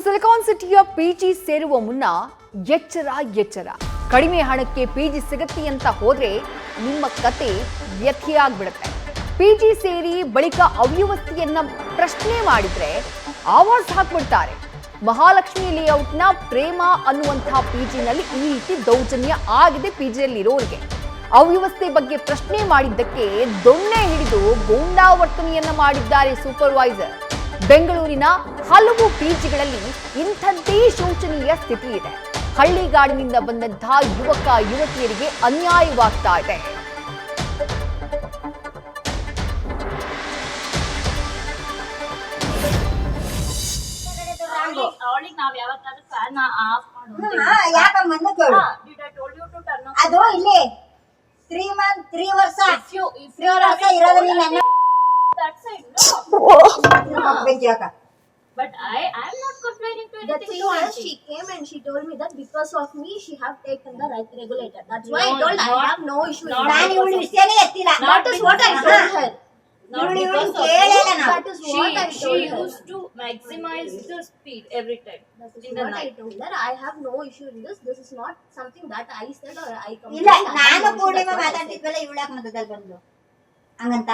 Silicon ಸಿಟಿಯ PG ಸೇರುವ ಮುನ್ನ ಎಚ್ಚರ. ಕಡಿಮೆ ಹಣಕ್ಕೆ ಪಿಜಿ ಸಿಗತ್ತೆ ಅಂತ ಹೋದ್ರೆ ನಿಮ್ಮ ಕತೆ ವ್ಯಥೆಯಾಗ್ಬಿಡುತ್ತೆ. ಪಿಜಿ ಸೇರಿ ಬಳಿಕ ಅವ್ಯವಸ್ಥೆಯನ್ನ ಪ್ರಶ್ನೆ ಮಾಡಿದ್ರೆ ಆವಾಜ್ ಹಾಕ್ಬಿಡ್ತಾರೆ. ಮಹಾಲಕ್ಷ್ಮಿ ಲೇಔಟ್ನ ಪ್ರೇಮ ಅನ್ನುವಂತಹ ಪಿಜಿನಲ್ಲಿ ಈ ರೀತಿ ದೌರ್ಜನ್ಯ ಆಗಿದೆ. ಪಿಜಿಯಲ್ಲಿ ಇರೋರಿಗೆ ಅವ್ಯವಸ್ಥೆ ಬಗ್ಗೆ ಪ್ರಶ್ನೆ ಮಾಡಿದ್ದಕ್ಕೆ ದೊಣ್ಣೆ ಹಿಡಿದು ಗೂಂಡಾವರ್ತನೆಯನ್ನ ಮಾಡಿದ್ದಾರೆ ಸೂಪರ್ವೈಸರ್. ಬೆಂಗಳೂರಿನ ಹಲವು ಪಿಜಿಗಳಲ್ಲಿ ಇಂಥದ್ದೇ ಶೋಚನೀಯ ಸ್ಥಿತಿ ಇದೆ. ಹಳ್ಳಿಗಾಡಿನಿಂದ ಬಂದಂತಹ ಯುವಕ ಯುವತಿಯರಿಗೆ ಅನ್ಯಾಯವಾಗ್ತಾ ಇದೆ. ಅದು ಇಲ್ಲಿ 3 ವರ್ಷ ಇರೋದ್ರಿಂದ But I'm not complaining to anything. The thing is, she came and she told me that because of me, she have taken the right regulator. That's why I told I have no issue. ನಾನು ಇವಳ ವಿಷಯನೇ ಎತ್ತಿಲ್ಲ. That is what I told her. Not ಇವಳು because of ಕೇಳಲ್ಲ ನಾವು. That is what I she told her. used to maximize the speed every time. That is in the what I night. told her. I have no issue in this. This is not something that I said or I ಇಲ್ಲ complained. I have ನಾನು no issue. Purnima That's what I said. ಮಾತಾಡ್ತಿದ್ವಲ್ಲ ಇವಳಾಕ ಮಧ್ಯದಲ್ಲಿ ಬಂದ್ಲು ಹಂಗಂತ.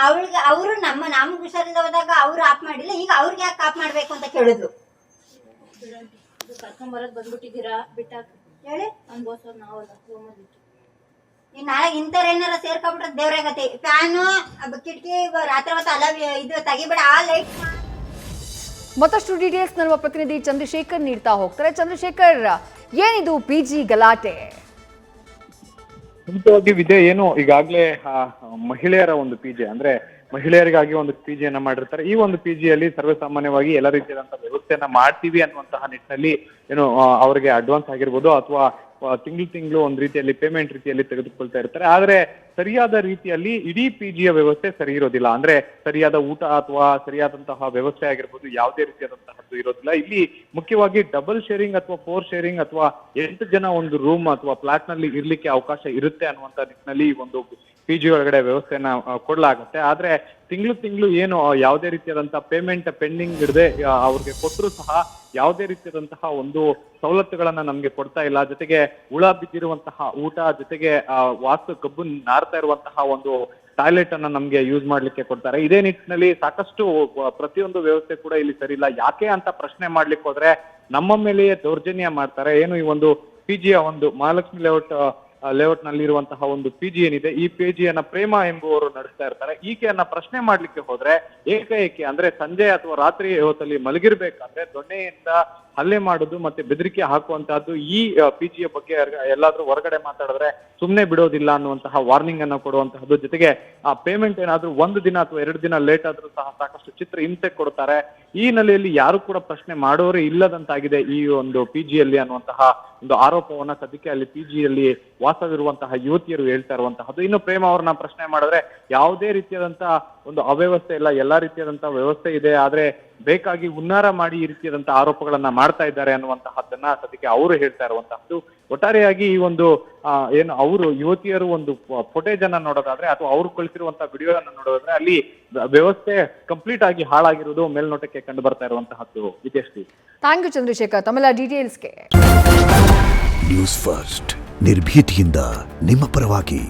ಅವಳಿಗೆ ಅವರು ನಮ್ಗೆ ಹುಷಾರಿಲ್ಲ ಹೋದಾಗ ಅವ್ರು ಆಫ್ ಮಾಡಿಲ್ಲ, ಈಗ ಅವ್ರಿಗೆ ಯಾಕೆ ಆಫ್ ಮಾಡ್ಬೇಕು ಅಂತ ಕೇಳಿದ್ರು. ಕರ್ಕೊಂಡ್ ಬರೋದ್ ಬಂದ್ಬಿಟ್ಟಿದ್ದೀರಾ ಬಿಟ್ಟಾಕ ಹೇಳಿ ಅನ್ಬೋಸೋದ್ ನಾವಲ್ಲ ಹೋಗೋದಿತ್ತು. ಈ ನಾಳೆ ಇಂಥವ್ರ ಏನಾರ ಸೇರ್ಕೊಬಿಟ್ರೆ ದೇವ್ರಾಗತ್ತೆ. ಫ್ಯಾನು ಕಿಟಕಿ ರಾತ್ರಿ ಹೊತ್ತು ಅಲ್ಲ ಇದು ತೆಗಿಬೇಡ, ಆ ಲೈಟ್. ಮತ್ತಷ್ಟು ಡೀಟೇಲ್ಸ್ ನಮ್ಮ ಪ್ರತಿನಿಧಿ ಚಂದ್ರಶೇಖರ್ ನೀಡ್ತಾ ಹೋಗ್ತಾರೆ. ಚಂದ್ರಶೇಖರ್, ಏನಿದು ಪಿಜಿ ಗಲಾಟೆ? ಮುಂಚಿತವಾಗಿ ವಿದ್ಯೆ ಏನು ಈಗಾಗಲೇ ಮಹಿಳೆಯರ ಒಂದು ಪಿಜಿ ಅಂದ್ರೆ ಮಹಿಳೆಯರಿಗಾಗಿ ಒಂದು ಪಿಜಿಯನ್ನ ಮಾಡಿರ್ತಾರೆ. ಈ ಒಂದು ಪಿಜಿಯಲ್ಲಿ ಸರ್ವಸಾಮಾನ್ಯವಾಗಿ ಎಲ್ಲ ರೀತಿಯಾದಂತಹ ವ್ಯವಸ್ಥೆಯನ್ನ ಮಾಡ್ತೀವಿ ಅನ್ನುವಂತಹ ನಿಟ್ಟಿನಲ್ಲಿ ಏನು ಅವರಿಗೆ ಅಡ್ವಾನ್ಸ್ ಆಗಿರ್ಬೋದು ಅಥವಾ ತಿಂಗಳು ಒಂದ್ ರೀತಿಯಲ್ಲಿ ಪೇಮೆಂಟ್ ರೀತಿಯಲ್ಲಿ ತೆಗೆದುಕೊಳ್ತಾ ಇರ್ತಾರೆ. ಆದ್ರೆ ಸರಿಯಾದ ರೀತಿಯಲ್ಲಿ ಇಡೀ ಪಿಜಿಯ ವ್ಯವಸ್ಥೆ ಸರಿ ಇರೋದಿಲ್ಲ. ಅಂದ್ರೆ ಸರಿಯಾದ ಊಟ ಅಥವಾ ಸರಿಯಾದಂತಹ ವ್ಯವಸ್ಥೆ ಆಗಿರ್ಬೋದು ಯಾವುದೇ ರೀತಿಯಾದಂತಹದ್ದು ಇರೋದಿಲ್ಲ. ಇಲ್ಲಿ ಮುಖ್ಯವಾಗಿ ಡಬಲ್ ಶೇರಿಂಗ್ ಅಥವಾ 4 ಶೇರಿಂಗ್ ಅಥವಾ 8 ಜನ ಒಂದು ರೂಮ್ ಅಥವಾ ಫ್ಲಾಟ್ ನಲ್ಲಿ ಇರ್ಲಿಕ್ಕೆ ಅವಕಾಶ ಇರುತ್ತೆ ಅನ್ನುವಂತ ನಿಟ್ಟಿನಲ್ಲಿ ಒಂದು ಪಿಜಿ ಒಳಗಡೆ ವ್ಯವಸ್ಥೆಯನ್ನ ಕೊಡ್ಲಾಗುತ್ತೆ. ಆದ್ರೆ ತಿಂಗಳು ಏನು ಯಾವುದೇ ರೀತಿಯಾದಂತಹ ಪೇಮೆಂಟ್ ಪೆಂಡಿಂಗ್ ಇಡದೆ ಅವ್ರಿಗೆ ಕೊಟ್ಟರು ಸಹ ಯಾವುದೇ ರೀತಿಯಾದಂತಹ ಒಂದು ಸವಲತ್ತುಗಳನ್ನ ನಮ್ಗೆ ಕೊಡ್ತಾ ಇಲ್ಲ. ಜೊತೆಗೆ ಹುಳ ಬಿದ್ದಿರುವಂತಹ ಊಟ, ಜೊತೆಗೆ ವಾಸ್ತು ಕಬ್ಬು ನಾರ್ತಾ ಇರುವಂತಹ ಒಂದು ಟಾಯ್ಲೆಟ್ ಅನ್ನ ನಮ್ಗೆ ಯೂಸ್ ಮಾಡ್ಲಿಕ್ಕೆ ಕೊಡ್ತಾರೆ. ಇದೇ ನಿಟ್ಟಿನಲ್ಲಿ ಸಾಕಷ್ಟು ಪ್ರತಿಯೊಂದು ವ್ಯವಸ್ಥೆ ಕೂಡ ಇಲ್ಲಿ ಸರಿ ಇಲ್ಲ. ಯಾಕೆ ಅಂತ ಪ್ರಶ್ನೆ ಮಾಡ್ಲಿಕ್ಕೆ ಹೋದ್ರೆ ನಮ್ಮ ಮೇಲೆಯೇ ದೌರ್ಜನ್ಯ ಮಾಡ್ತಾರೆ. ಏನು ಈ ಒಂದು ಪಿಜಿಯ ಒಂದು ಮಹಾಲಕ್ಷ್ಮಿ ಲೇಔಟ್ ನಲ್ಲಿ ಇರುವಂತಹ ಒಂದು ಪಿಜಿ ಏನಿದೆ, ಈ ಪಿಜಿಯನ್ನ ಪ್ರೇಮ ಎಂಬುವರು ನಡೆಸ್ತಾ ಇರ್ತಾರೆ. ಈಕೆಯನ್ನ ಪ್ರಶ್ನೆ ಮಾಡ್ಲಿಕ್ಕೆ ಹೋದ್ರೆ ಏಕಾಏಕಿ ಅಂದ್ರೆ ಸಂಜೆ ಅಥವಾ ರಾತ್ರಿ ಹೊತ್ತಲ್ಲಿ ಮಲಗಿರ್ಬೇಕಾದ್ರೆ ದೊಣ್ಣೆಯಿಂದ ಹಲ್ಲೆ ಮಾಡುದು ಮತ್ತೆ ಬೆದರಿಕೆ ಹಾಕುವಂತಹದ್ದು. ಈ ಪಿಜಿಯ ಬಗ್ಗೆ ಎಲ್ಲಾದ್ರೂ ಹೊರಗಡೆ ಮಾತಾಡಿದ್ರೆ ಸುಮ್ನೆ ಬಿಡೋದಿಲ್ಲ ಅನ್ನುವಂತಹ ವಾರ್ನಿಂಗ್ ಅನ್ನ ಕೊಡುವಂತಹದ್ದು. ಜೊತೆಗೆ ಆ ಪೇಮೆಂಟ್ ಏನಾದ್ರೂ 1 ದಿನ ಅಥವಾ 2 ದಿನ ಲೇಟ್ ಆದ್ರೂ ಸಹ ಸಾಕಷ್ಟು ಚಿತ್ರ ಹಿಂಸೆ ಕೊಡ್ತಾರೆ. ಈ ನೆಲೆಯಲ್ಲಿ ಯಾರು ಕೂಡ ಪ್ರಶ್ನೆ ಮಾಡೋರೇ ಇಲ್ಲದಂತಾಗಿದೆ ಈ ಒಂದು ಪಿಜಿಯಲ್ಲಿ ಅನ್ನುವಂತಹ ಒಂದು ಆರೋಪವನ್ನ ಸದ್ಯಕ್ಕೆ ಅಲ್ಲಿ ಪಿಜಿಯಲ್ಲಿ ವಾಸವಿರುವಂತಹ ಯುವತಿಯರು ಹೇಳ್ತಾ ಇರುವಂತಹದ್ದು. ಇನ್ನು ಪ್ರೇಮ ಅವ್ರನ್ನ ಪ್ರಶ್ನೆ ಮಾಡಿದ್ರೆ ಯಾವುದೇ ರೀತಿಯಾದಂತಹ ಒಂದು ಅವ್ಯವಸ್ಥೆ ಇಲ್ಲ, ಎಲ್ಲಾ ರೀತಿಯಾದಂತಹ ವ್ಯವಸ್ಥೆ ಇದೆ. ಆದ್ರೆ ಬೇಕಾಗಿ ಹುನ್ನಾರ ಮಾಡಿ ಈ ರೀತಿಯಾದಂತಹ ಆರೋಪಗಳನ್ನ ಮಾಡ್ತಾ ಇದ್ದಾರೆ ಅನ್ನುವಂತಹದ್ದನ್ನ ಸದ್ಯಕ್ಕೆ ಅವರು ಹೇಳ್ತಾ ಇರುವಂತಹದ್ದು. ಒಟ್ಟಾರೆಯಾಗಿ ಈ ಒಂದು ಏನು ಅವರು ಯುವತಿಯರು ಒಂದು ಫುಟೇಜ್ ಅನ್ನ ನೋಡೋದಾದ್ರೆ ಅಥವಾ ಅವ್ರು ಕಳಿಸಿರುವಂತಹ ವಿಡಿಯೋ ಅನ್ನ ನೋಡೋದಾದ್ರೆ ಅಲ್ಲಿ ವ್ಯವಸ್ಥೆ ಕಂಪ್ಲೀಟ್ ಆಗಿ ಹಾಳಾಗಿರುವುದು ಮೇಲ್ನೋಟಕ್ಕೆ ಕಂಡು ಬರ್ತಾ ಇರುವಂತಹದ್ದು. ವಿದ್ಯಾಶ್ರೀ, ಥ್ಯಾಂಕ್ ಯು ಚಂದ್ರಶೇಖರ್ ತಮ್ಮೆಲ್ಲ ಡೀಟೇಲ್ಸ್ಗೆ. ನ್ಯೂಸ್ ಫಸ್ಟ್ ನಿರ್ಭೀತಿಯಿಂದ ನಿಮ್ಮ ಪರವಾಗಿ.